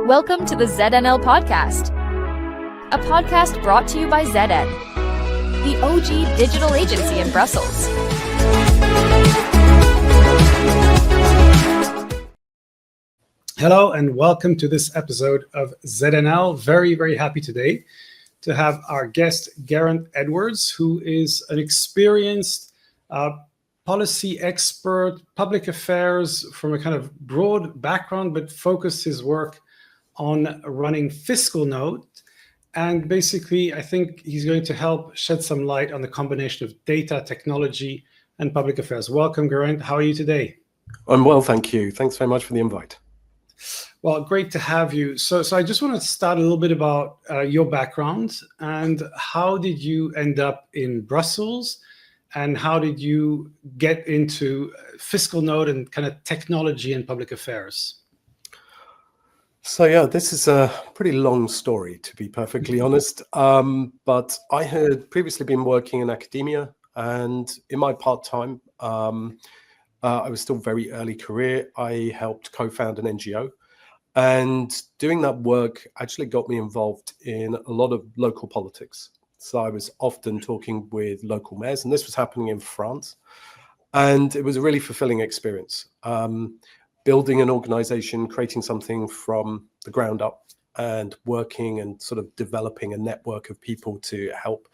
Welcome to the ZNL Podcast, a podcast brought to you by ZN, the OG digital agency in Brussels. Hello and welcome to this episode of ZNL. Very, very happy today to have our guest, Geraint Edwards, who is an experienced policy expert, public affairs from a kind of broad background, but focused his work on running FiscalNote. And basically, I think he's going to help shed some light on the combination of data, technology, and public affairs. Welcome, Geraint. How are you today? I'm well, thank you. Thanks very much for the invite. Well, great to have you. So I just want to start a little bit about your background and how did you end up in Brussels and how did you get into FiscalNote and kind of technology and public affairs? So yeah, this is a pretty long story, to be perfectly honest. But I had previously been working in academia, and in my part-time, I was still very early career. I helped co-found an NGO, and doing that work actually got me involved in a lot of local politics. So I was often talking with local mayors, and this was happening in France. And it was a really fulfilling experience. Building an organization, creating something from the ground up and working and sort of developing a network of people to help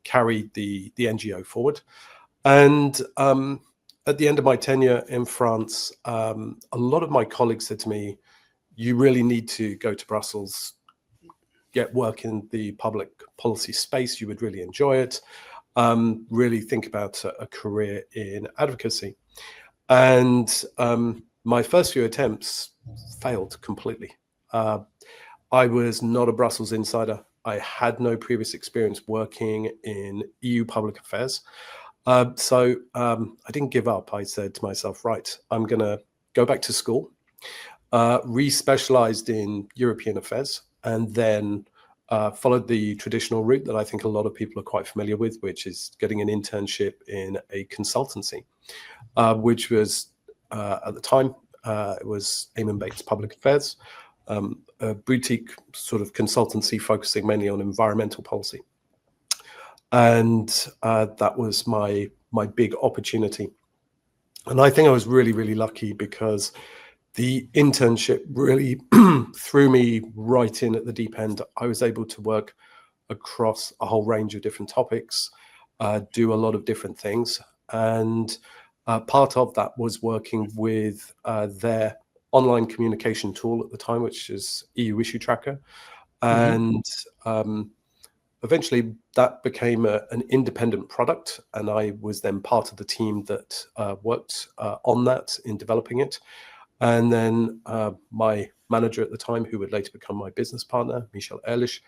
carry the NGO forward. And at the end of my tenure in France, a lot of my colleagues said to me, you really need to go to Brussels, get work in the public policy space. You would really enjoy it. Really think about a career in advocacy. And my first few attempts failed completely. I was not a Brussels insider. I had no previous experience working in EU public affairs. So I didn't give up. I said to myself, right, I'm going to go back to school, re-specialized in European affairs, and then followed the traditional route that I think a lot of people are quite familiar with, which is getting an internship in a consultancy, which was at the time, it was Eamon Bates Public Affairs, a boutique sort of consultancy focusing mainly on environmental policy. And that was my big opportunity. And I think I was really, really lucky because the internship really threw me right in at the deep end. I was able to work across a whole range of different topics, do a lot of different things. And part of that was working with their online communication tool at the time, which is EU Issue Tracker. And eventually that became an independent product. And I was then part of the team that worked on that in developing it. And then my manager at the time, who would later become my business partner, Michel Ehrlich,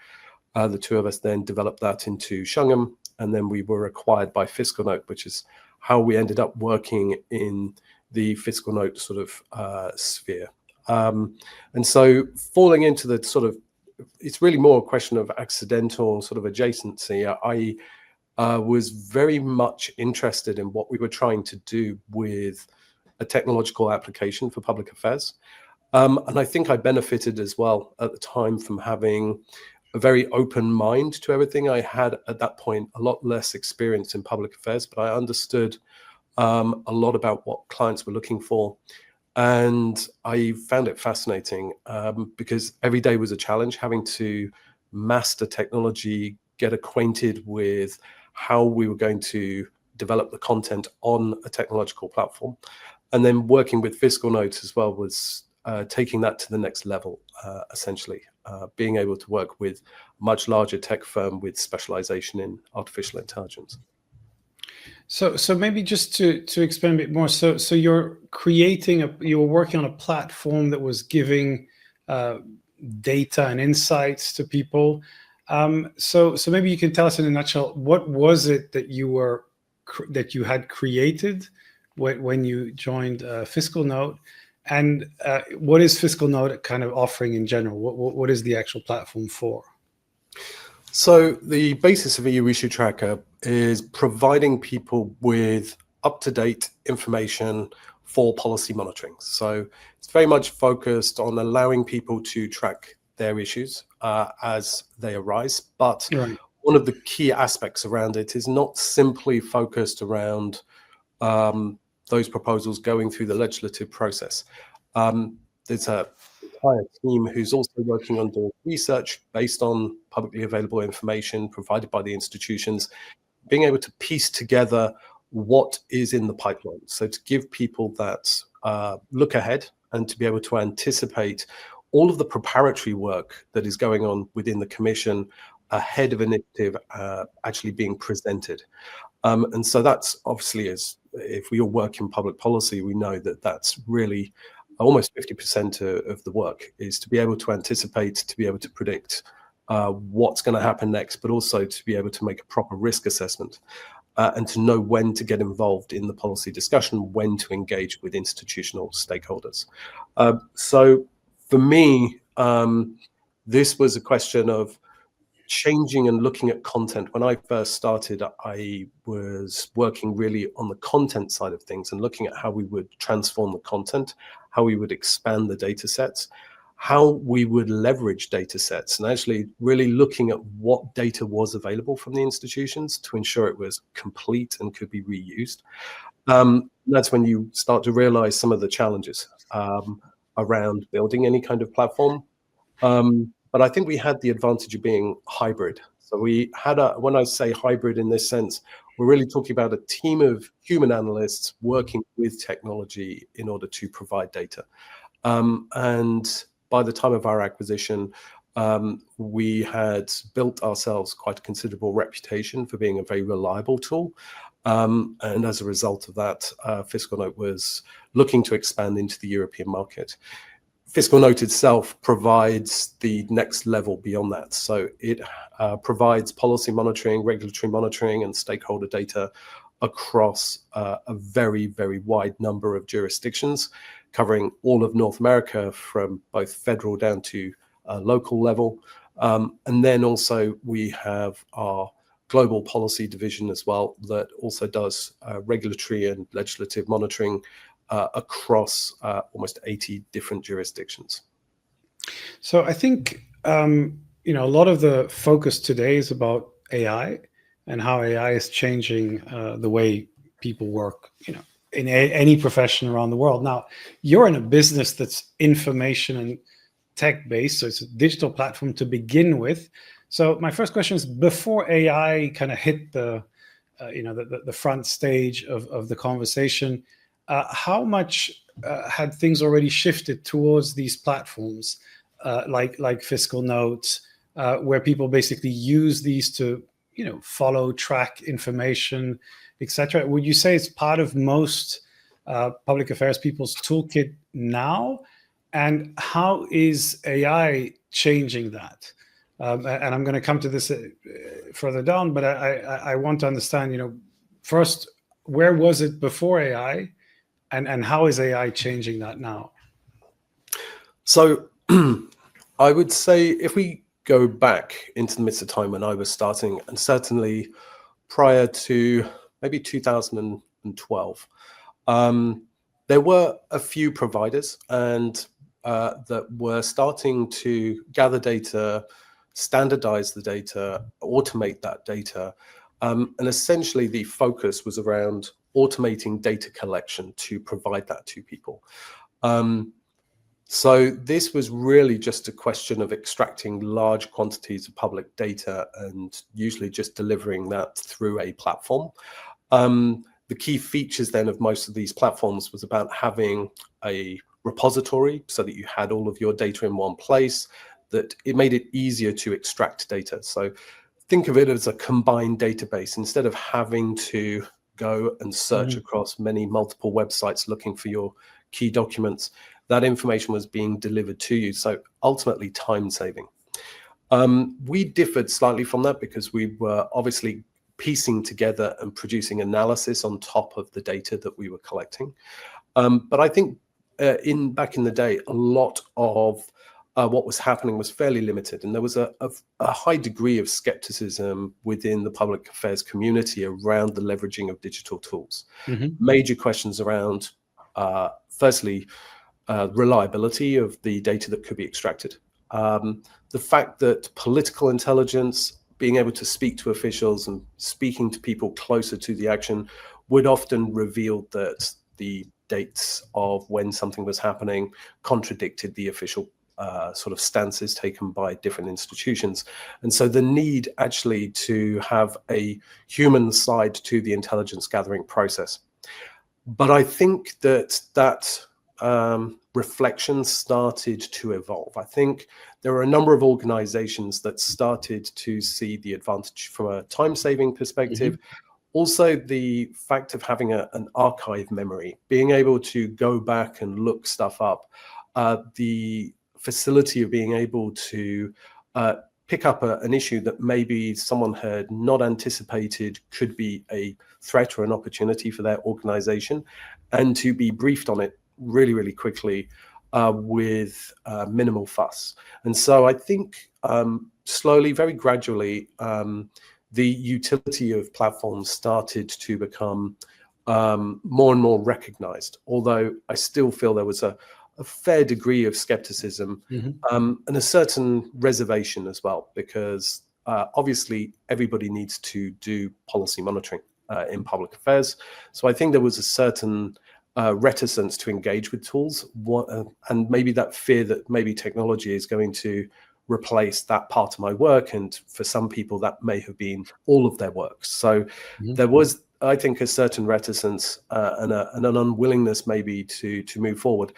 the two of us then developed that into Shungam. And then we were acquired by FiscalNote, which is how we ended up working in the FiscalNote sort of sphere. And so falling into the sort of, it's really more a question of accidental sort of adjacency. I was very much interested in what we were trying to do with a technological application for public affairs. And I think I benefited as well at the time from having a very open mind to everything. I had at that point a lot less experience in public affairs, but I understood a lot about what clients were looking for. And I found it fascinating because every day was a challenge, having to master technology, get acquainted with how we were going to develop the content on a technological platform. And then working with FiscalNote as well was taking that to the next level, essentially, being able to work with a much larger tech firm with specialization in artificial intelligence. So maybe just to expand a bit more. So you're you're working on a platform that was giving data and insights to people. So maybe you can tell us in a nutshell, what was it that you had created when you joined FiscalNote, and what is FiscalNote kind of offering in general? What is the actual platform for? So the basis of EU Issue Tracker is providing people with up-to-date information for policy monitoring. So it's very much focused on allowing people to track their issues as they arise. But Right. one of the key aspects around it is not simply focused around those proposals going through the legislative process. There's a entire team who's also working on doing research based on publicly available information provided by the institutions, being able to piece together what is in the pipeline. So to give people that look ahead and to be able to anticipate all of the preparatory work that is going on within the Commission ahead of initiative actually being presented. And so that's obviously, is if we all work in public policy, we know that that's really almost 50% of the work, is to be able to anticipate, to be able to predict what's going to happen next, but also to be able to make a proper risk assessment and to know when to get involved in the policy discussion, when to engage with institutional stakeholders. So for me, this was a question of changing and looking at content. When I first started, I was working really on the content side of things and looking at how we would transform the content, how we would expand the data sets, how we would leverage data sets, and actually really looking at what data was available from the institutions to ensure it was complete and could be reused. That's when you start to realize some of the challenges around building any kind of platform. But I think we had the advantage of being hybrid. So we had when I say hybrid in this sense, we're really talking about a team of human analysts working with technology in order to provide data. And by the time of our acquisition, we had built ourselves quite a considerable reputation for being a very reliable tool. And as a result of that, FiscalNote was looking to expand into the European market. FiscalNote itself provides the next level beyond that. So it provides policy monitoring, regulatory monitoring, and stakeholder data across a very, very wide number of jurisdictions, covering all of North America from both federal down to local level. And then also we have our global policy division as well that also does regulatory and legislative monitoring across almost 80 different jurisdictions. So I think a lot of the focus today is about AI and how AI is changing the way people work, in any profession around the world. Now, you're in a business that's information and tech based, so it's a digital platform to begin with. So my first question is, before AI kind of hit the front stage of the conversation, how much had things already shifted towards these platforms like FiscalNote, where people basically use these to follow, track information, etc.? Would you say it's part of most public affairs people's toolkit now? And how is AI changing that? And I'm going to come to this further down, but I want to understand, first, where was it before AI, and how is AI changing that now? So I would say if we go back into the midst of time when I was starting, and certainly prior to maybe 2012, there were a few providers and that were starting to gather data, standardize the data, automate that data. And essentially the focus was around automating data collection to provide that to people. So this was really just a question of extracting large quantities of public data and usually just delivering that through a platform. The key features then of most of these platforms was about having a repository so that you had all of your data in one place, that it made it easier to extract data. So think of it as a combined database. Instead of having to go and search across many multiple websites looking for your key documents, that information was being delivered to you. So ultimately time saving. We differed slightly from that because we were obviously piecing together and producing analysis on top of the data that we were collecting. But I think back in the day, a lot of what was happening was fairly limited, and there was a high degree of skepticism within the public affairs community around the leveraging of digital tools. Major questions around firstly, reliability of the data that could be extracted. The fact that political intelligence, being able to speak to officials and speaking to people closer to the action, would often reveal that the dates of when something was happening contradicted the official sort of stances taken by different institutions. And so the need actually to have a human side to the intelligence gathering process. But I think that reflection started to evolve. I think there were a number of organizations that started to see the advantage from a time-saving perspective. Also, the fact of having an archive memory, being able to go back and look stuff up, the facility of being able to pick up an issue that maybe someone had not anticipated could be a threat or an opportunity for their organization, and to be briefed on it really, really quickly with minimal fuss. And so I think slowly, very gradually, the utility of platforms started to become more and more recognized, although I still feel there was a fair degree of skepticism and a certain reservation as well, because obviously everybody needs to do policy monitoring in public affairs. So I think there was a certain reticence to engage with tools, and maybe that fear that maybe technology is going to replace that part of my work, and for some people that may have been all of their work. So there was, I think, a certain reticence and an unwillingness maybe to move forward.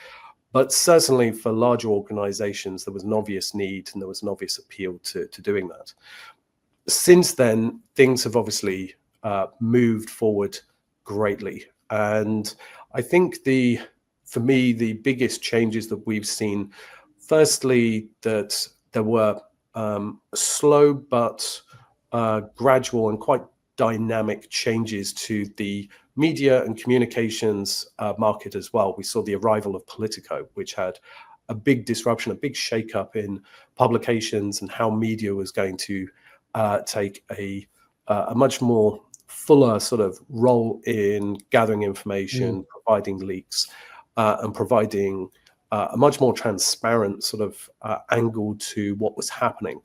But certainly for larger organizations, there was an obvious need and there was an obvious appeal to doing that. Since then, things have obviously moved forward greatly. And I think for me, the biggest changes that we've seen, firstly, that there were slow but gradual and quite dynamic changes to the media and communications market as well. We saw the arrival of Politico, which had a big disruption, a big shakeup in publications and how media was going to take a much more fuller sort of role in gathering information, providing leaks, and providing a much more transparent sort of angle to what was happening.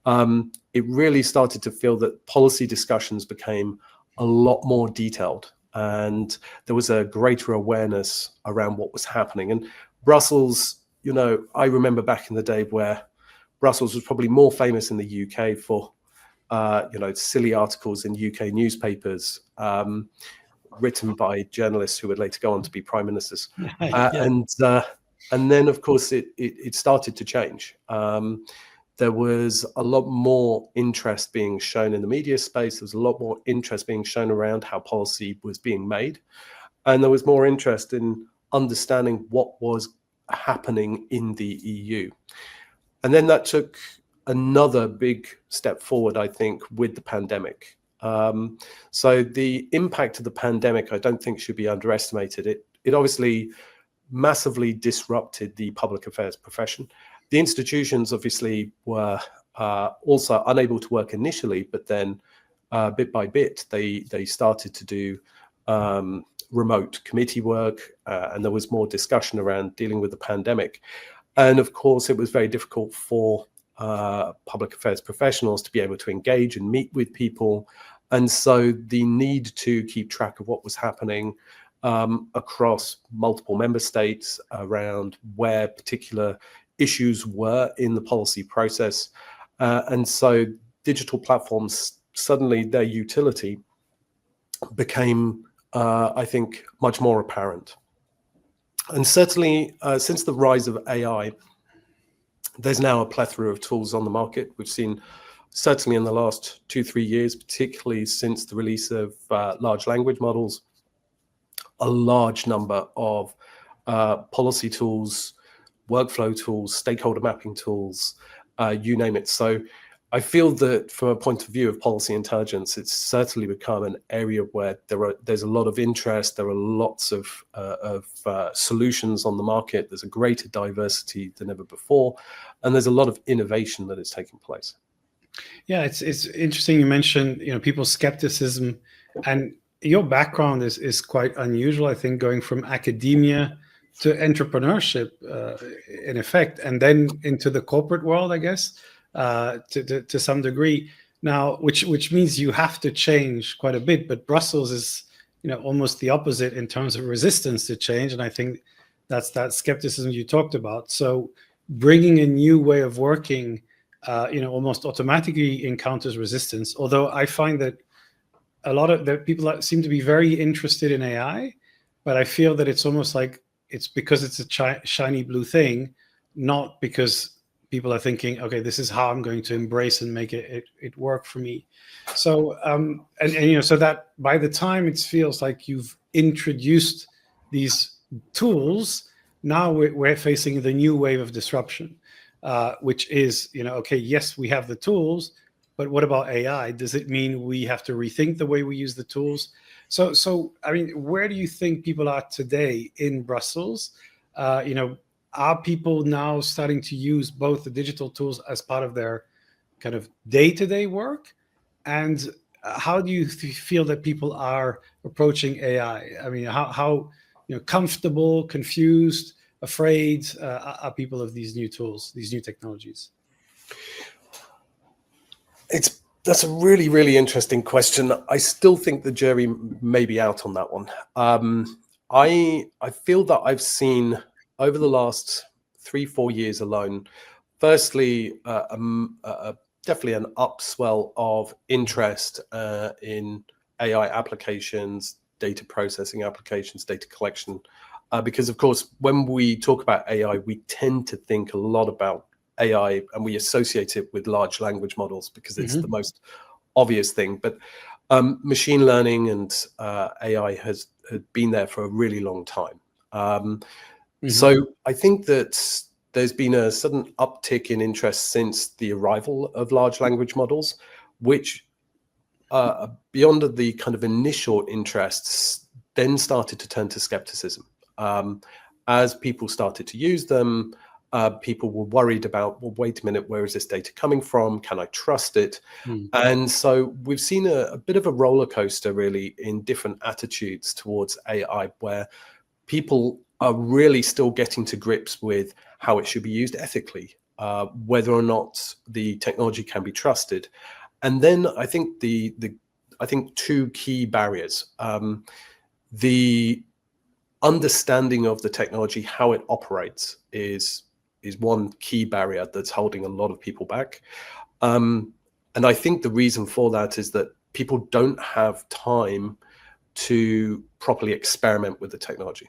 It really started to feel that policy discussions became a lot more detailed, and there was a greater awareness around what was happening. And Brussels, I remember back in the day where Brussels was probably more famous in the UK for, silly articles in UK newspapers written by journalists who would later go on to be prime ministers. And then, of course, it started to change. There was a lot more interest being shown in the media space. There was a lot more interest being shown around how policy was being made. And there was more interest in understanding what was happening in the EU. And then that took another big step forward, I think, with the pandemic. So the impact of the pandemic, I don't think should be underestimated. It obviously massively disrupted the public affairs profession. The institutions obviously were also unable to work initially, but then bit by bit, they started to do remote committee work, and there was more discussion around dealing with the pandemic. And of course, it was very difficult for public affairs professionals to be able to engage and meet with people. And so the need to keep track of what was happening across multiple member states around where particular issues were in the policy process. And so digital platforms, suddenly their utility became, I think, much more apparent. And certainly since the rise of AI, there's now a plethora of tools on the market. We've seen certainly in the last 2-3 years, particularly since the release of large language models, a large number of policy tools, workflow tools, stakeholder mapping tools, you name it. So I feel that from a point of view of policy intelligence, it's certainly become an area where there's a lot of interest. There are lots of solutions on the market. There's a greater diversity than ever before, and there's a lot of innovation that is taking place. Yeah, it's interesting you mentioned people's skepticism, and your background is quite unusual, I think, going from academia to entrepreneurship, in effect, and then into the corporate world, I guess, to some degree. Now, which means you have to change quite a bit. But Brussels is, almost the opposite in terms of resistance to change, and I think that's that skepticism you talked about. So, bringing a new way of working, almost automatically encounters resistance. Although I find that a lot of the people that seem to be very interested in AI, but I feel that it's almost like it's because it's a shiny blue thing, not because people are thinking, okay, this is how I'm going to embrace and make it work for me. So so that by the time it feels like you've introduced these tools, now we're facing the new wave of disruption, which is, okay, yes, we have the tools, but what about AI? Does it mean we have to rethink the way we use the tools? So I mean, where do you think people are today in Brussels? Are people now starting to use both the digital tools as part of their kind of day-to-day work? And how do you feel that people are approaching AI? I mean, how comfortable, confused, afraid are people of these new tools, these new technologies? That's a really, really interesting question. I still think the jury may be out on that one. I feel that I've seen over the last 3-4 years alone, firstly, definitely an upswell of interest in AI applications, data processing applications, data collection, because of course, when we talk about AI, we tend to think a lot about AI and we associate it with large language models because it's the most obvious thing. But machine learning and AI has been there for a really long time. So I think that there's been a sudden uptick in interest since the arrival of large language models, which beyond the kind of initial interests, then started to turn to skepticism. As people started to use them, people were worried about, well, wait a minute, where is this data coming from? Can I trust it? And so we've seen a bit of a roller coaster, really, in different attitudes towards AI, where people are really still getting to grips with how it should be used ethically, whether or not the technology can be trusted. And then I think I think two key barriers: the understanding of the technology, how it operates, is one key barrier that's holding a lot of people back. And I think the reason for that is that people don't have time to properly experiment with the technology.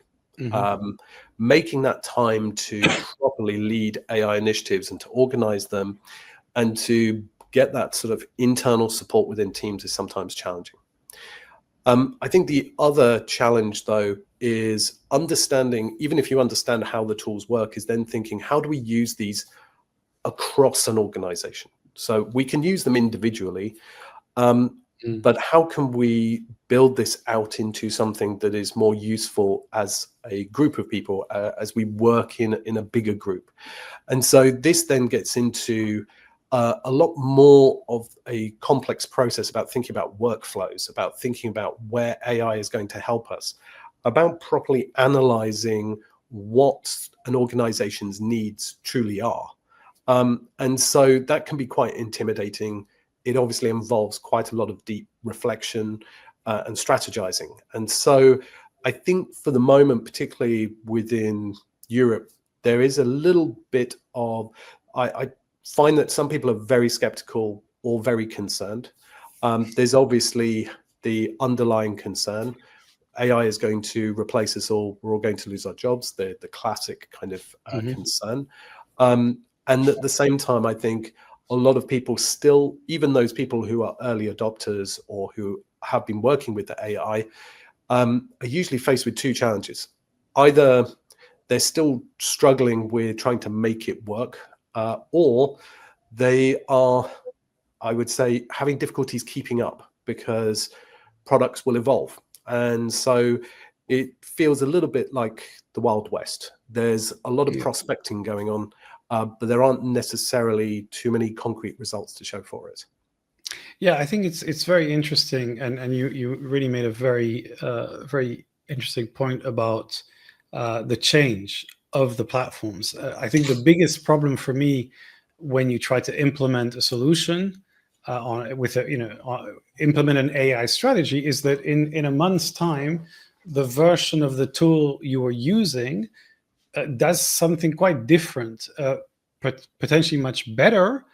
Making that time to properly lead AI initiatives and to organize them and to get that sort of internal support within teams is sometimes challenging. I think the other challenge, though, is understanding, even if you understand how the tools work, is then thinking, how do we use these across an organization? So we can use them individually, but how can we build this out into something that is more useful as a group of people, as we work in a bigger group? And so this then gets into a lot more of a complex process about thinking about workflows, about thinking about where AI is going to help us, about properly analyzing what an organization's needs truly are. And so that can be quite intimidating. It obviously involves quite a lot of deep reflection and strategizing. And so I think for the moment, particularly within Europe, there is a little bit of, I find that some people are very skeptical or very concerned. There's obviously the underlying concern. AI is going to replace us all. We're all going to lose our jobs. The classic kind of concern. And at the same time, I think a lot of people still, even those people who are early adopters or who have been working with the AI, are usually faced with two challenges. Either they're still struggling with trying to make it work, or they are, I would say, having difficulties keeping up because products will evolve. And so it feels a little bit like the Wild West. There's a lot of prospecting going on, but there aren't necessarily too many concrete results to show for it. Yeah, I think it's very interesting, and you really made a very interesting point about the change of the platforms. I think the biggest problem for me when you try to implement a solution implement an AI strategy is that in a month's time, the version of the tool you were using does something quite different, potentially much better,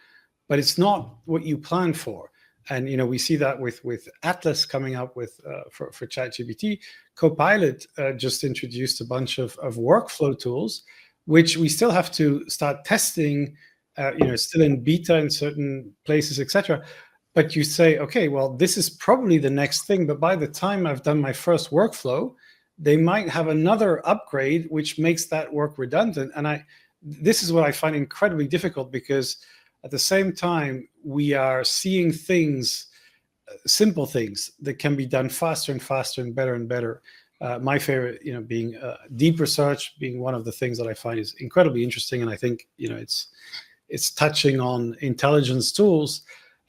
but it's not what you planned for. And we see that with Atlas coming up with for ChatGPT. Copilot just introduced a bunch of workflow tools, which we still have to start testing. Still in beta in certain places, etc. But you say, okay, well, this is probably the next thing. But by the time I've done my first workflow, they might have another upgrade which makes that work redundant. And this is what I find incredibly difficult, because at the same time, we are seeing things, simple things that can be done faster and faster and better. My favorite, being deep research, being one of the things that I find is incredibly interesting. And I think, it's touching on intelligence tools.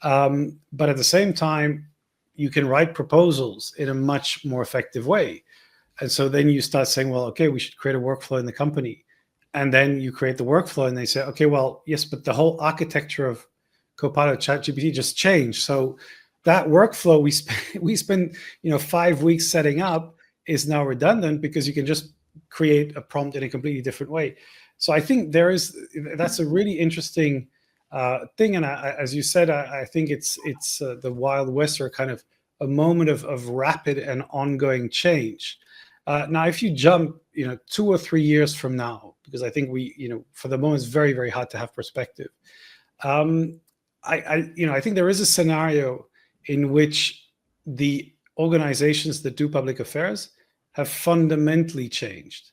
But at the same time, you can write proposals in a much more effective way. And so then you start saying, well, okay, we should create a workflow in the company. And then you create the workflow and they say, okay, well, yes, but the whole architecture of Copilot ChatGPT just changed. So that workflow we spent 5 weeks setting up is now redundant because you can just create a prompt in a completely different way. So I think that's a really interesting thing. And as you said, I think it's the Wild West, or kind of a moment of rapid and ongoing change. Now, if you jump, 2 or 3 years from now, because I think for the moment, it's very, very hard to have perspective. I think there is a scenario in which the organizations that do public affairs have fundamentally changed,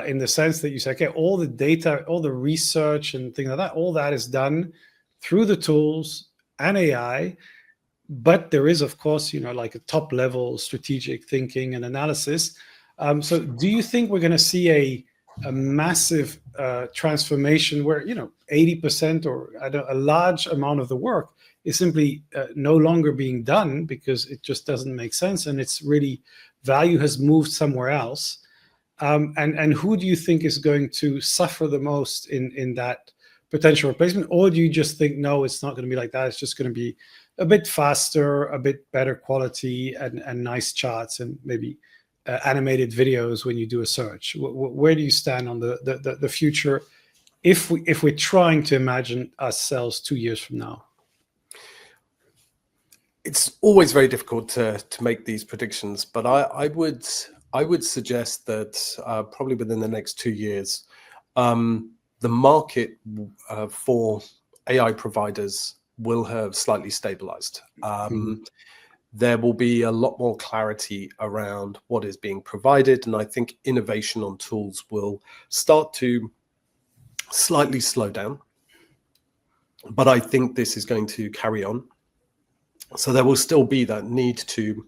in the sense that you say, okay, all the data, all the research and things like that, all that is done through the tools and AI. But there is, of course, like a top level strategic thinking and analysis. So do you think we're going to see a massive transformation where 80% or a large amount of the work is simply no longer being done because it just doesn't make sense, and it's really value has moved somewhere else? And who do you think is going to suffer the most in that potential replacement? Or do you just think, no, it's not going to be like that, it's just going to be a bit faster, a bit better quality, and nice charts, and maybe animated videos when you do a search? Where do you stand on the future if we're trying to imagine ourselves 2 years from now? It's always very difficult to make these predictions, but I would suggest that probably within the next 2 years, the market for AI providers will have slightly stabilized. There will be a lot more clarity around what is being provided, and I think innovation on tools will start to slightly slow down. But I think this is going to carry on. So there will still be that need to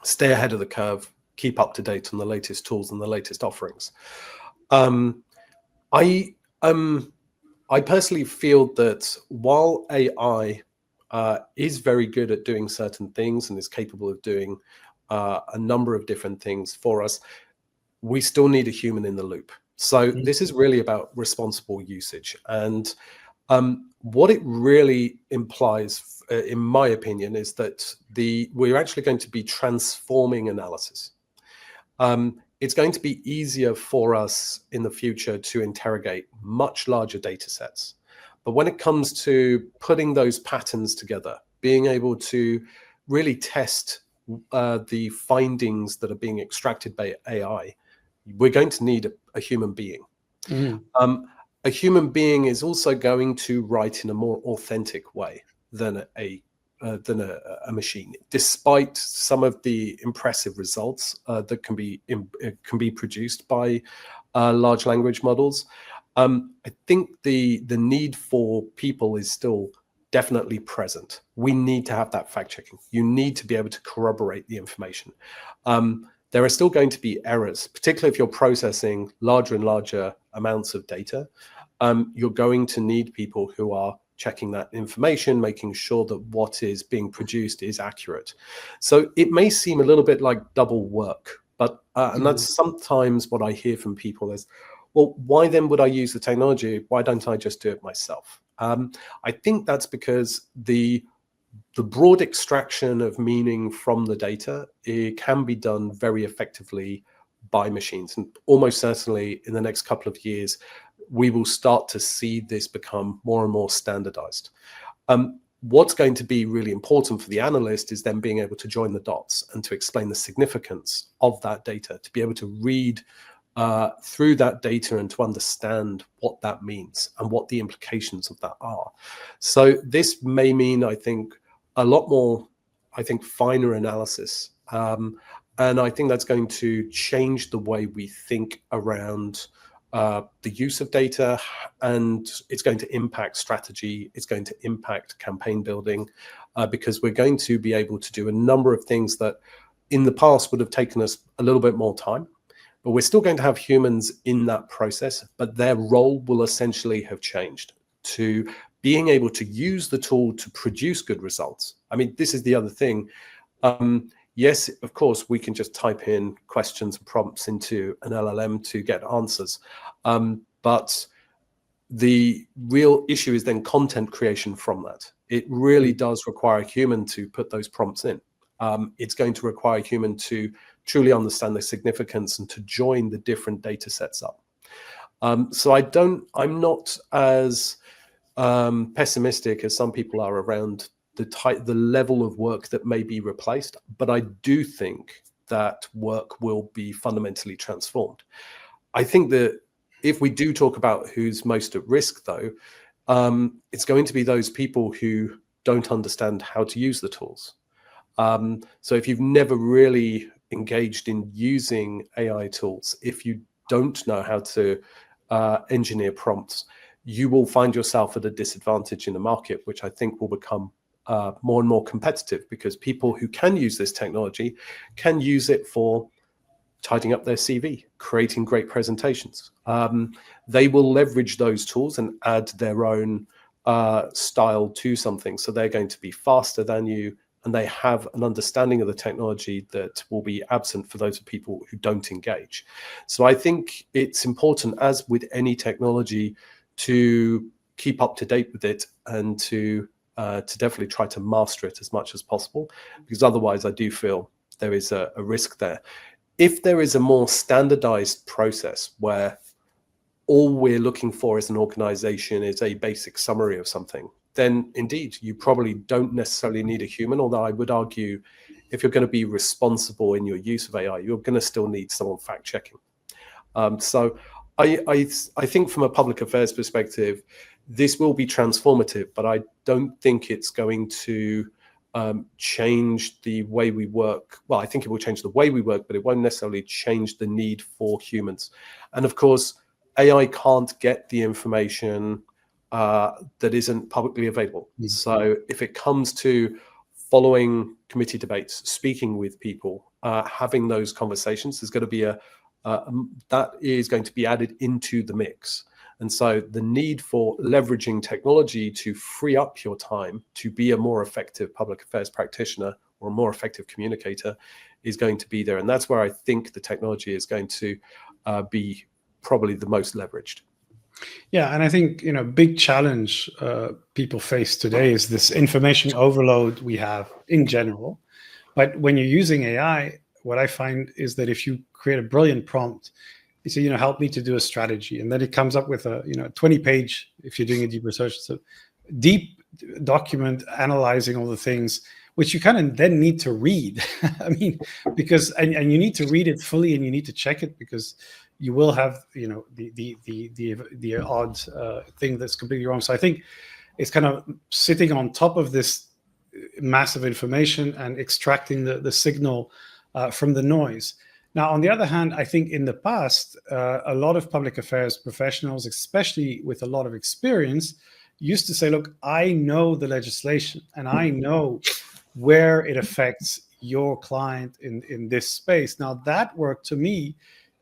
stay ahead of the curve, keep up to date on the latest tools and the latest offerings. I personally feel that while AI is very good at doing certain things and is capable of doing a number of different things for us, we still need a human in the loop. So this is really about responsible usage. And what it really implies, in my opinion, is that we're actually going to be transforming analysis. It's going to be easier for us in the future to interrogate much larger data sets. But when it comes to putting those patterns together, being able to really test the findings that are being extracted by AI, we're going to need a human being. A human being is also going to write in a more authentic way than a machine, despite some of the impressive results that can be produced by large language models. I think the need for people is still definitely present. We need to have that fact checking. You need to be able to corroborate the information. There are still going to be errors, particularly if you're processing larger and larger amounts of data. You're going to need people who are checking that information, making sure that what is being produced is accurate. So it may seem a little bit like double work, but and that's sometimes what I hear from people is, well, why then would I use the technology? Why don't I just do it myself? I think that's because the broad extraction of meaning from the data, it can be done very effectively by machines. And almost certainly in the next couple of years, we will start to see this become more and more standardized. What's going to be really important for the analyst is then being able to join the dots and to explain the significance of that data, to be able to read through that data and to understand what that means and what the implications of that are. So this may mean, I think, a lot more, finer analysis. And I think that's going to change the way we think around the use of data, and it's going to impact strategy. It's going to impact campaign building, because we're going to be able to do a number of things that in the past would have taken us a little bit more time. But we're still going to have humans in that process, but their role will essentially have changed to being able to use the tool to produce good results. I mean, this is the other thing. Yes, of course, we can just type in questions and prompts into an LLM to get answers. But the real issue is then content creation from that. It really does require a human to put those prompts in. It's going to require a human to truly understand the significance and to join the different data sets up. So I'm not as pessimistic as some people are around the level of work that may be replaced, but I do think that work will be fundamentally transformed. I think that if we do talk about who's most at risk, though, it's going to be those people who don't understand how to use the tools. So if you've never really engaged in using AI tools, if you don't know how to engineer prompts, you will find yourself at a disadvantage in the market, which I think will become more and more competitive, because people who can use this technology can use it for tidying up their CV, creating great presentations. They will leverage those tools and add their own style to something. So they're going to be faster than you, and they have an understanding of the technology that will be absent for those people who don't engage. So I think it's important, as with any technology, to keep up to date with it and to definitely try to master it as much as possible, because otherwise I do feel there is a risk there. If there is a more standardized process where all we're looking for as an organization is a basic summary of something, then indeed you probably don't necessarily need a human. Although I would argue, if you're going to be responsible in your use of AI, you're going to still need someone fact checking. So I think from a public affairs perspective, this will be transformative, but I don't think it's going to change the way we work. Well, I think it will change the way we work, but it won't necessarily change the need for humans. And of course, AI can't get the information that isn't publicly available. So if it comes to following committee debates, speaking with people, having those conversations, there's going to be that is going to be added into the mix. And so the need for leveraging technology to free up your time to be a more effective public affairs practitioner or a more effective communicator is going to be there. And that's where I think the technology is going to be probably the most leveraged. Yeah, and I think, big challenge people face today is this information overload we have in general. But when you're using AI, what I find is that if you create a brilliant prompt, you say, help me to do a strategy, and then it comes up with a 20-page, if you're doing a deep research, so deep document analyzing all the things, which you kind of then need to read. I mean, because and you need to read it fully, and you need to check it, because you will have the odd thing that's completely wrong. So I think it's kind of sitting on top of this massive information and extracting the signal from the noise. Now, on the other hand, I think in the past, a lot of public affairs professionals, especially with a lot of experience, used to say, look, I know the legislation and I know where it affects your client in this space. Now, that work to me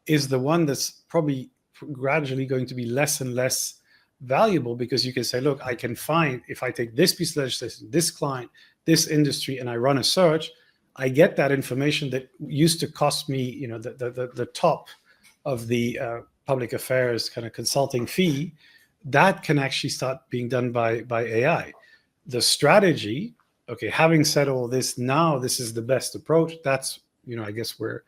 is the one that's probably gradually going to be less and less valuable because you can say, look, I can find, if I take this piece of legislation, this client, this industry, and I run a search, I get that information that used to cost me, the top of the public affairs kind of consulting fee. That can actually start being done by AI. The strategy, okay, having said all this, now this is the best approach. That's, I guess where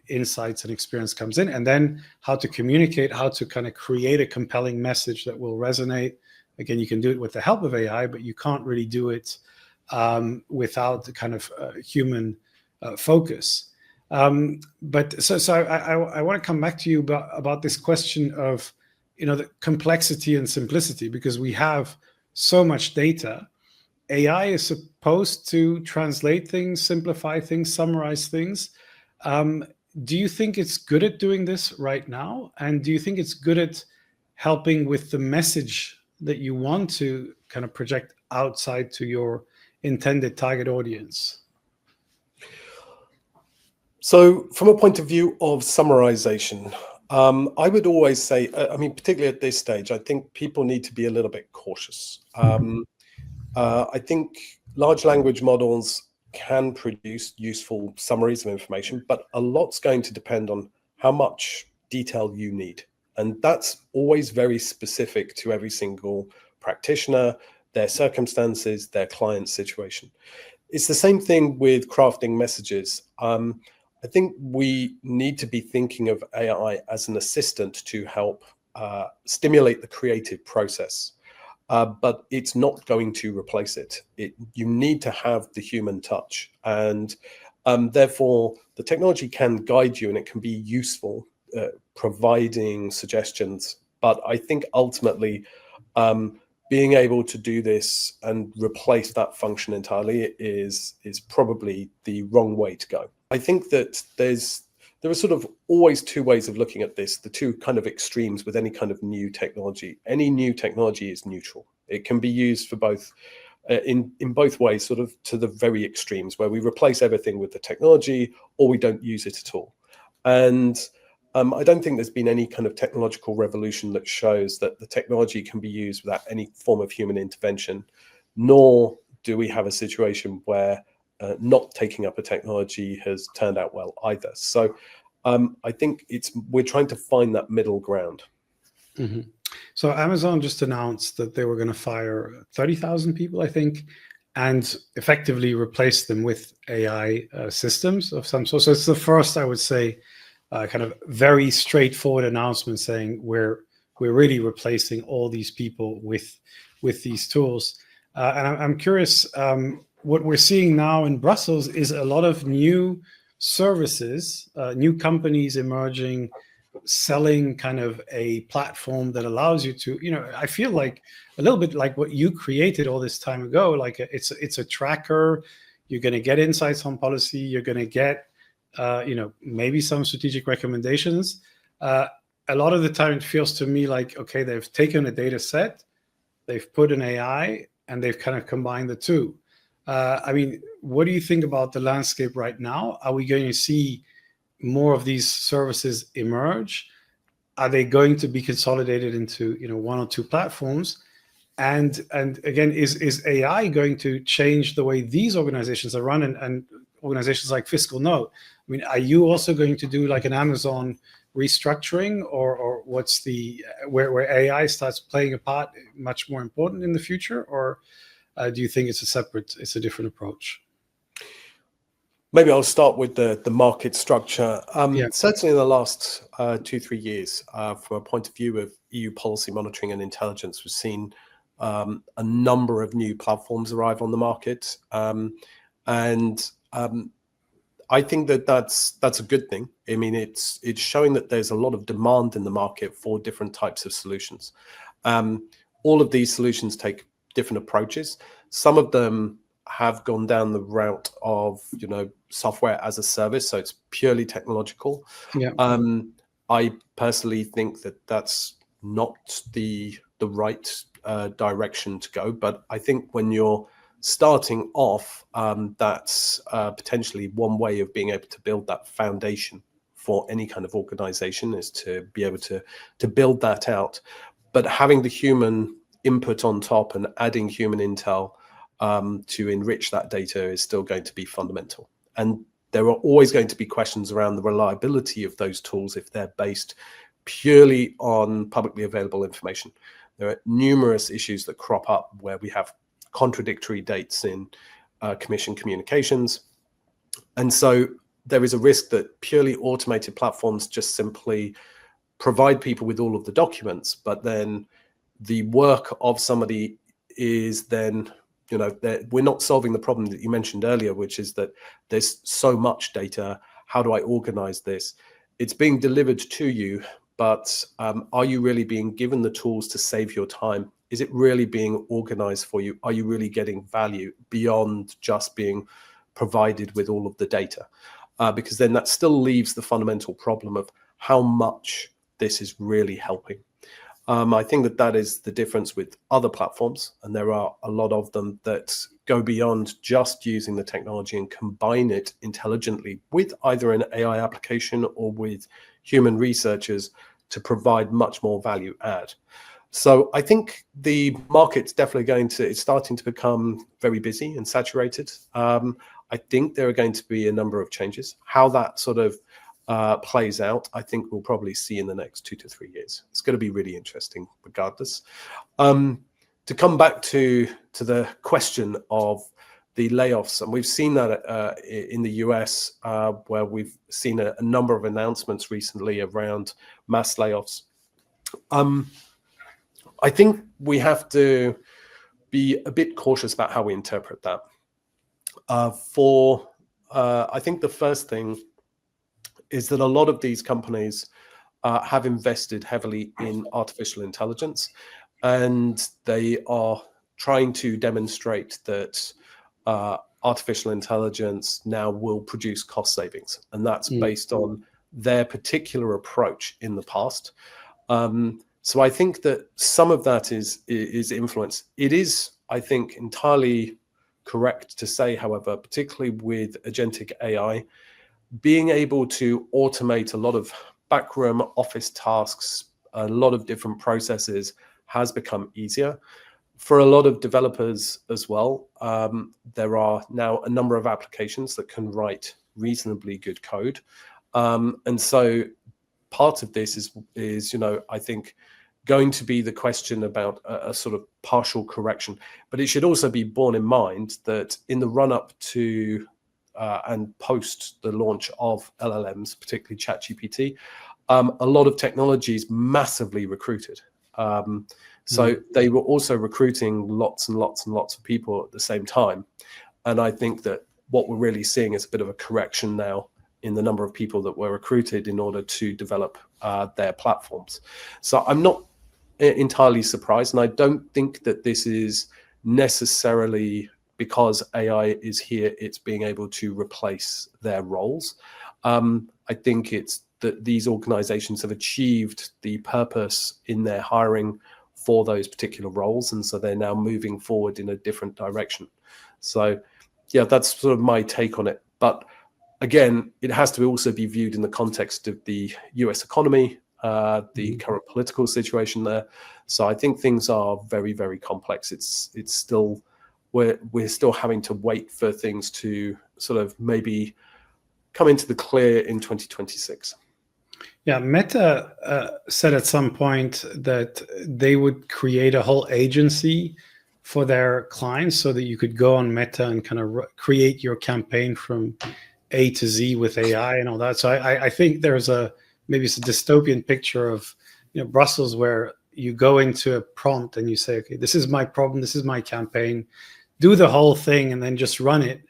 insights and experience comes in, and then how to communicate, how to kind of create a compelling message that will resonate. Again, you can do it with the help of AI, but you can't really do it without the kind of human focus. But so I want to come back to you about this question of, the complexity and simplicity, because we have so much data. AI is supposed to translate things, simplify things, summarize things. Do you think it's good at doing this right now? And do you think it's good at helping with the message that you want to kind of project outside to your intended target audience? So from a point of view of summarization, I would always say, particularly at this stage, I think people need to be a little bit cautious. I think large language models can produce useful summaries of information, but a lot's going to depend on how much detail you need. And that's always very specific to every single practitioner, their circumstances, their client situation. It's the same thing with crafting messages. I think we need to be thinking of AI as an assistant to help stimulate the creative process. But it's not going to replace it. You need to have the human touch, and therefore the technology can guide you and it can be useful, providing suggestions. But I think ultimately, being able to do this and replace that function entirely is probably the wrong way to go. I think that there are sort of always two ways of looking at this, the two kind of extremes with any kind of new technology. Any new technology is neutral. It can be used for both, in both ways, sort of to the very extremes, where we replace everything with the technology or we don't use it at all. And I don't think there's been any kind of technological revolution that shows that the technology can be used without any form of human intervention, nor do we have a situation where not taking up a technology has turned out well either. So I think we're trying to find that middle ground. Mm-hmm. So Amazon just announced that they were going to fire 30,000 people, I think, and effectively replace them with AI systems of some sort. So it's the first, I would say, kind of very straightforward announcement saying we're really replacing all these people with these tools. And I'm curious, what we're seeing now in Brussels is a lot of new services, new companies emerging, selling kind of a platform that allows you to, I feel like a little bit like what you created all this time ago. Like it's a tracker. You're going to get insights on policy. You're going to get, maybe some strategic recommendations. A lot of the time it feels to me like, okay, they've taken a data set, they've put an AI, and they've kind of combined the two. What do you think about the landscape right now? Are we going to see more of these services emerge? Are they going to be consolidated into one or two platforms? And again, is AI going to change the way these organizations are run and organizations like FiscalNote? Are you also going to do like an Amazon restructuring, or what's where AI starts playing a part much more important in the future, or do you think it's a different approach? Maybe I'll start with the market structure. Yeah. Certainly in the last 2-3 years, from a point of view of EU policy monitoring and intelligence, we've seen a number of new platforms arrive on the market. I think that's a good thing. It's showing that there's a lot of demand in the market for different types of solutions. All of these solutions take different approaches. Some of them have gone down the route of software as a service, so it's purely technological. Yeah. I personally think that that's not the right direction to go, but I think when you're starting off, that's potentially one way of being able to build that foundation for any kind of organization, is to be able to build that out. but having the human input on top and adding human intel to enrich that data is still going to be fundamental. And there are always going to be questions around the reliability of those tools if they're based purely on publicly available information. There are numerous issues that crop up where we have contradictory dates in commission communications. And so there is a risk that purely automated platforms just simply provide people with all of the documents, but then the work of somebody is then, we're not solving the problem that you mentioned earlier, which is that there's so much data. How do I organize this? It's being delivered to you, but are you really being given the tools to save your time? Is it really being organized for you? Are you really getting value beyond just being provided with all of the data? Because then that still leaves the fundamental problem of how much this is really helping. I think that is the difference with other platforms, and there are a lot of them that go beyond just using the technology and combine it intelligently with either an AI application or with human researchers to provide much more value add. So I think the market's definitely it's starting to become very busy and saturated. I think there are going to be a number of changes. How that sort of plays out, I think we'll probably see in the next 2 to 3 years. It's going to be really interesting regardless. To come back to the question of the layoffs, and we've seen that in the US, where we've seen a number of announcements recently around mass layoffs. I think we have to be a bit cautious about how we interpret that. I think the first thing is that a lot of these companies have invested heavily in artificial intelligence, and they are trying to demonstrate that artificial intelligence now will produce cost savings, and that's based on their particular approach in the past. So I think that some of that is influence. It is, I think, entirely correct to say, however, particularly with agentic AI, being able to automate a lot of backroom office tasks, a lot of different processes has become easier. For a lot of developers as well, there are now a number of applications that can write reasonably good code. And so part of this is I think, going to be the question about a sort of partial correction. But it should also be borne in mind that in the run-up to and post the launch of LLMs, particularly ChatGPT, a lot of technologies massively recruited. So they were also recruiting lots and lots and lots of people at the same time. And I think that what we're really seeing is a bit of a correction now in the number of people that were recruited in order to develop their platforms. So I'm not entirely surprised, and I don't think that this is necessarily because AI is here, it's being able to replace their roles. I think it's that these organizations have achieved the purpose in their hiring for those particular roles, and so they're now moving forward in a different direction. So yeah, that's sort of my take on it. But again, it has to also be viewed in the context of the US economy, the current political situation there. So I think things are very, very complex. It's still, we're still having to wait for things to sort of maybe come into the clear in 2026. Yeah, Meta said at some point that they would create a whole agency for their clients so that you could go on Meta and kind of create your campaign from A to Z with AI and all that. So I think there's maybe it's a dystopian picture of Brussels where you go into a prompt and you say, okay, this is my problem, this is my campaign, do the whole thing and then just run it.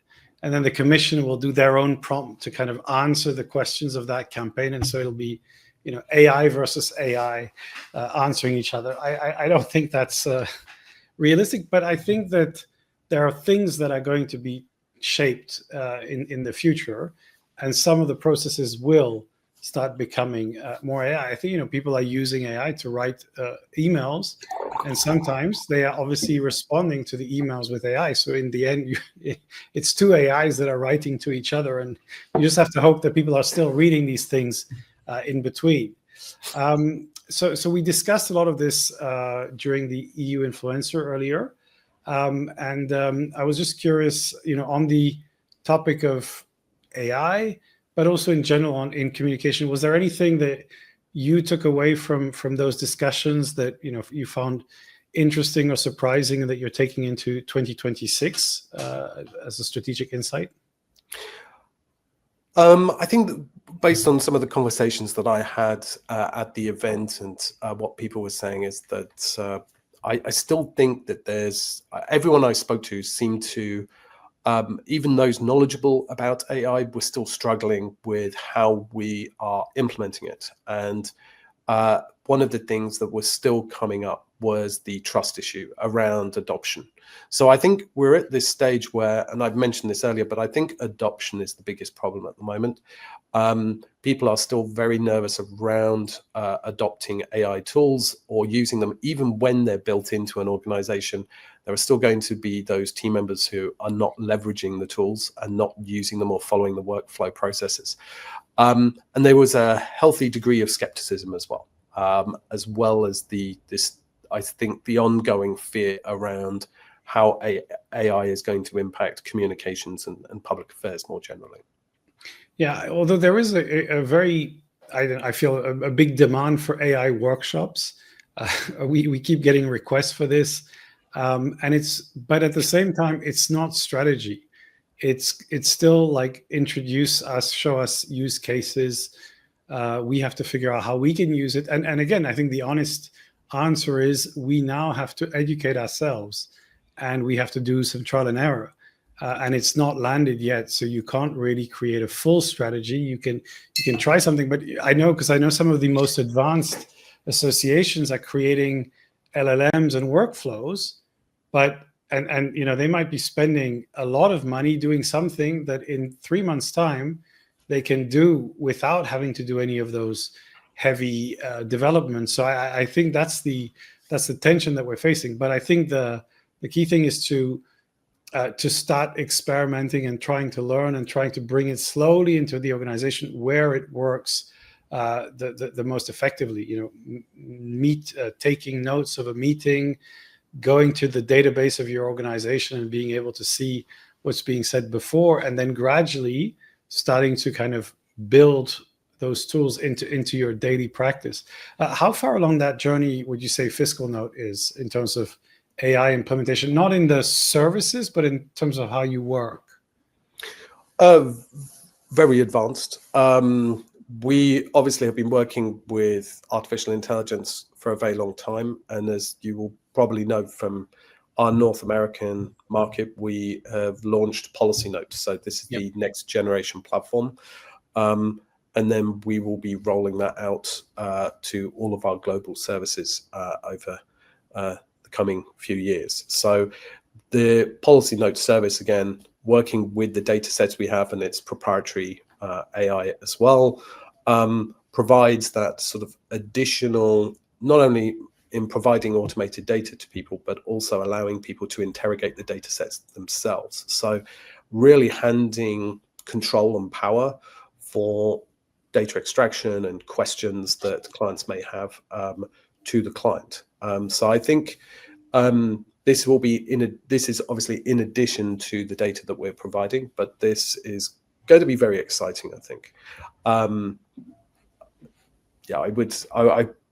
And then the commission will do their own prompt to kind of answer the questions of that campaign. And so it'll be, AI versus AI answering each other. I don't think that's realistic, but I think that there are things that are going to be shaped in the future, and some of the processes will start becoming more AI. I think people are using AI to write emails, and sometimes they are obviously responding to the emails with AI. So in the end, it's two AIs that are writing to each other, and you just have to hope that people are still reading these things in between. So we discussed a lot of this during the EU influencer earlier, and I was just curious, on the topic of AI, but also in general in communication. Was there anything that you took away from those discussions that you found interesting or surprising, and that you're taking into 2026 as a strategic insight? I think that based on some of the conversations that I had at the event, and what people were saying, is that I still think that there's everyone I spoke to seemed to, even those knowledgeable about AI, were still struggling with how we are implementing it. And one of the things that was still coming up was the trust issue around adoption. So I think we're at this stage where, and I've mentioned this earlier, but I think adoption is the biggest problem at the moment. People are still very nervous around adopting AI tools or using them. Even when they're built into an organization, there are still going to be those team members who are not leveraging the tools and not using them or following the workflow processes. And there was a healthy degree of skepticism as well as this, I think, the ongoing fear around how AI is going to impact communications and public affairs more generally. Yeah, although there is a very, I feel a big demand for AI workshops. We keep getting requests for this, but at the same time, it's not strategy. It's still like show us use cases. We have to figure out how we can use it. And again, I think the honest answer is we now have to educate ourselves, and we have to do some trial and error. And it's not landed yet, so you can't really create a full strategy. You can try something, but I know, because I know some of the most advanced associations are creating LLMs and workflows, but they might be spending a lot of money doing something that in 3 months' time they can do without having to do any of those heavy developments. So I think that's the tension that we're facing. But I think the key thing is to start experimenting and trying to learn and trying to bring it slowly into the organization where it works the most effectively. Taking notes of a meeting, going to the database of your organization and being able to see what's being said before, and then gradually starting to kind of build those tools into your daily practice. How far along that journey would you say FiscalNote is in terms of AI implementation, not in the services, but in terms of how you work? Very advanced. We obviously have been working with artificial intelligence for a very long time. And as you will probably know from our North American market, we have launched FiscalNote. So this is the next generation platform. And then we will be rolling that out to all of our global services over the coming few years. So the FiscalNote service, again, working with the data sets we have and its proprietary AI as well, provides that sort of additional, not only in providing automated data to people, but also allowing people to interrogate the data sets themselves. So really handing control and power for data extraction and questions that clients may have to the client. So I think this is obviously in addition to the data that we're providing, but this is going to be very exciting, I think. I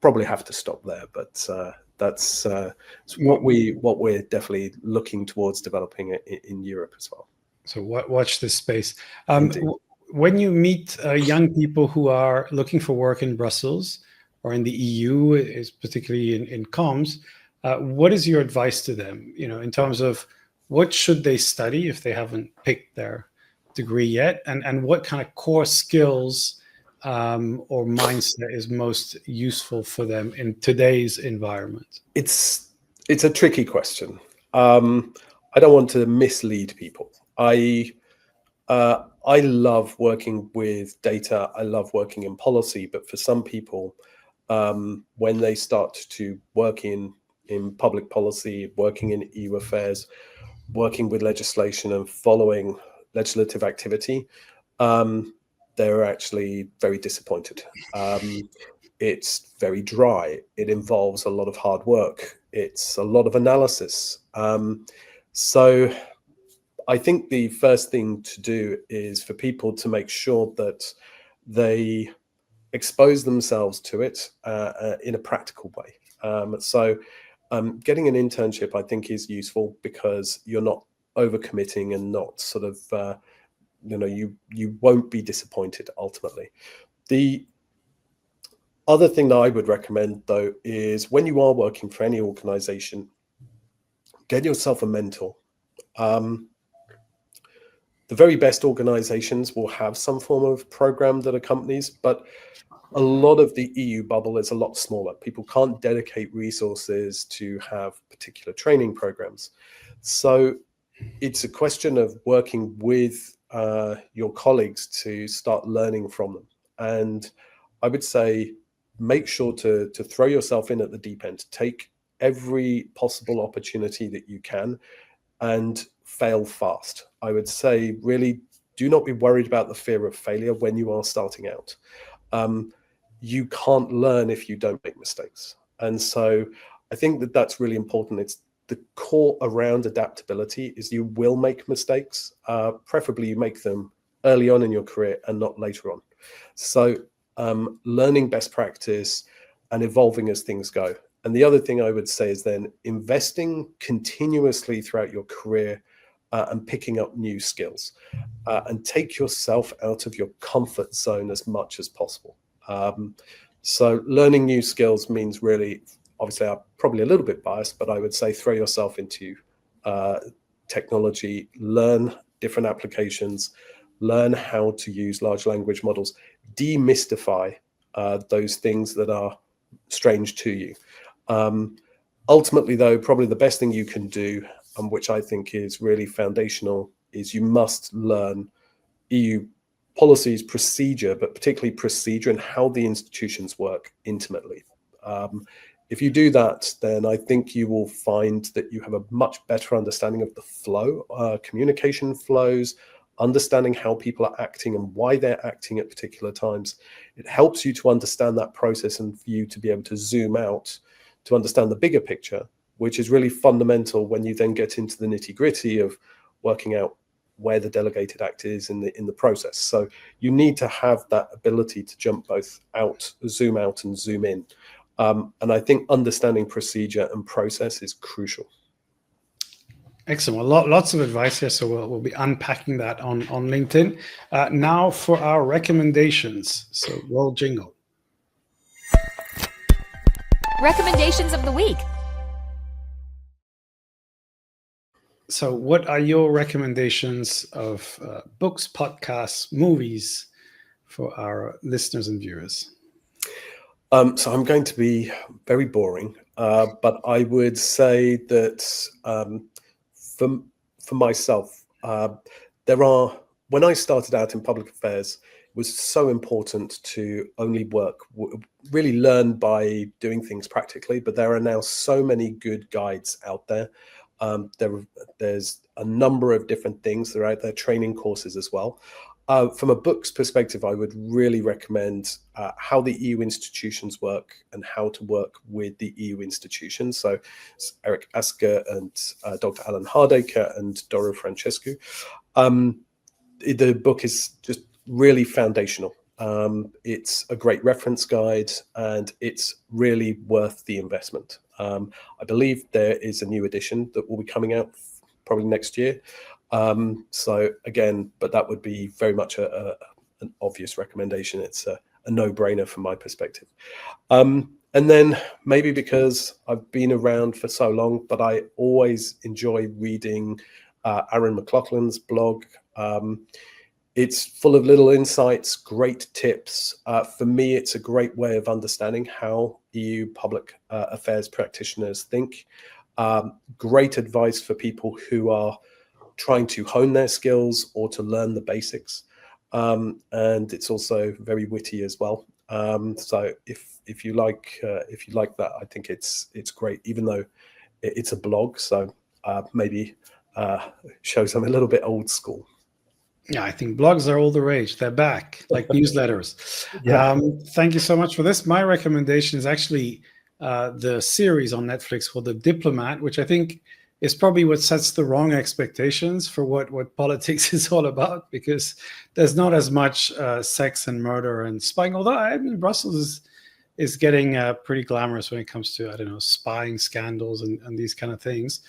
probably have to stop there, but that's what we're definitely looking towards developing in Europe as well. So watch this space. When you meet young people who are looking for work in Brussels or in the EU, is particularly in comms, what is your advice to them? In terms of what should they study if they haven't picked their degree yet, and what kind of core skills or mindset is most useful for them in today's environment? It's a tricky question. I don't want to mislead people. I love working with data. I love working in policy, but for some people, when they start to work in public policy, working in EU affairs, working with legislation and following legislative activity, they're actually very disappointed. It's very dry. It involves a lot of hard work. It's a lot of analysis. So I think the first thing to do is for people to make sure that they expose themselves to it in a practical way. Getting an internship, I think, is useful because you're not overcommitting and not sort of, you won't be disappointed ultimately. The other thing that I would recommend, though, is when you are working for any organization, get yourself a mentor. The very best organizations will have some form of program that accompanies, but a lot of the EU bubble is a lot smaller. People can't dedicate resources to have particular training programs. So it's a question of working with your colleagues to start learning from them. And I would say, make sure to throw yourself in at the deep end. Take every possible opportunity that you can and fail fast. I would say, really, do not be worried about the fear of failure when you are starting out. You can't learn if you don't make mistakes. And so I think that that's really important. It's the core around adaptability is you will make mistakes. Preferably you make them early on in your career and not later on. So learning best practice and evolving as things go. And the other thing I would say is then investing continuously throughout your career and picking up new skills and take yourself out of your comfort zone as much as possible. So learning new skills means really, obviously I'm probably a little bit biased, but I would say throw yourself into technology, learn different applications, learn how to use large language models, demystify those things that are strange to you. Ultimately, though, probably the best thing you can do, and which I think is really foundational, is you must learn EU policies, procedure, but particularly procedure and how the institutions work intimately. If you do that, then I think you will find that you have a much better understanding of the flow, communication flows, understanding how people are acting and why they're acting at particular times. It helps you to understand that process and for you to be able to zoom out to understand the bigger picture, which is really fundamental when you then get into the nitty-gritty of working out where the delegated act is in the process. So you need to have that ability to jump both out, zoom out and zoom in. And I think understanding procedure and process is crucial. Excellent. Well, lots of advice here, so we'll be unpacking that on LinkedIn. Now for our recommendations. So roll jingle. Recommendations of the week. So what are your recommendations of books, podcasts, movies for our listeners and viewers? So I'm going to be very boring, but I would say that for myself, when I started out in public affairs, it was so important to only really learn by doing things practically, but there are now so many good guides out there. There's a number of different things that are out there, training courses as well. From a book's perspective, I would really recommend How the EU Institutions Work and How to Work with the EU Institutions. So Eric Asker and Dr. Alan Hardacre and Doro Francescu. The book is just really foundational. It's a great reference guide and it's really worth the investment. I believe there is a new edition that will be coming out probably next year. So again, but that would be very much an obvious recommendation. It's a no-brainer from my perspective. And then maybe because I've been around for so long, but I always enjoy reading Aaron McLaughlin's blog. It's full of little insights, great tips. For me, it's a great way of understanding how EU public affairs practitioners think. Great advice for people who are trying to hone their skills or to learn the basics. And it's also very witty as well. So if you like that, I think it's great, even though it's a blog. So maybe shows I'm a little bit old school. Yeah, I think blogs are all the rage. They're back, like newsletters. Yeah. Thank you so much for this. My recommendation is actually the series on Netflix called The Diplomat, which I think is probably what sets the wrong expectations for what politics is all about, because there's not as much sex and murder and spying. Although I mean, Brussels is getting pretty glamorous when it comes to, I don't know, spying scandals and these kind of things.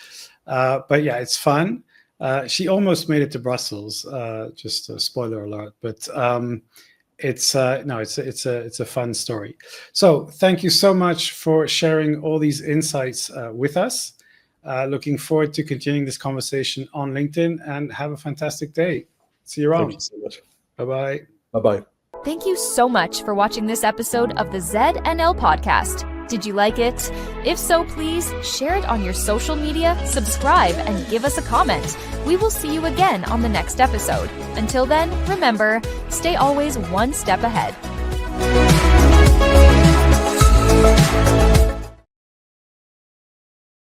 But yeah, it's fun. She almost made it to Brussels. Just a spoiler alert, but it's a fun story. So thank you so much for sharing all these insights with us. Looking forward to continuing this conversation on LinkedIn, and have a fantastic day. See you around. Thank you so much. Bye-bye. Bye-bye. Thank you so much for watching this episode of the ZNL podcast. Did you like it? If so, please share it on your social media, subscribe, and give us a comment. We will see you again on the next episode. Until then, remember, stay always one step ahead.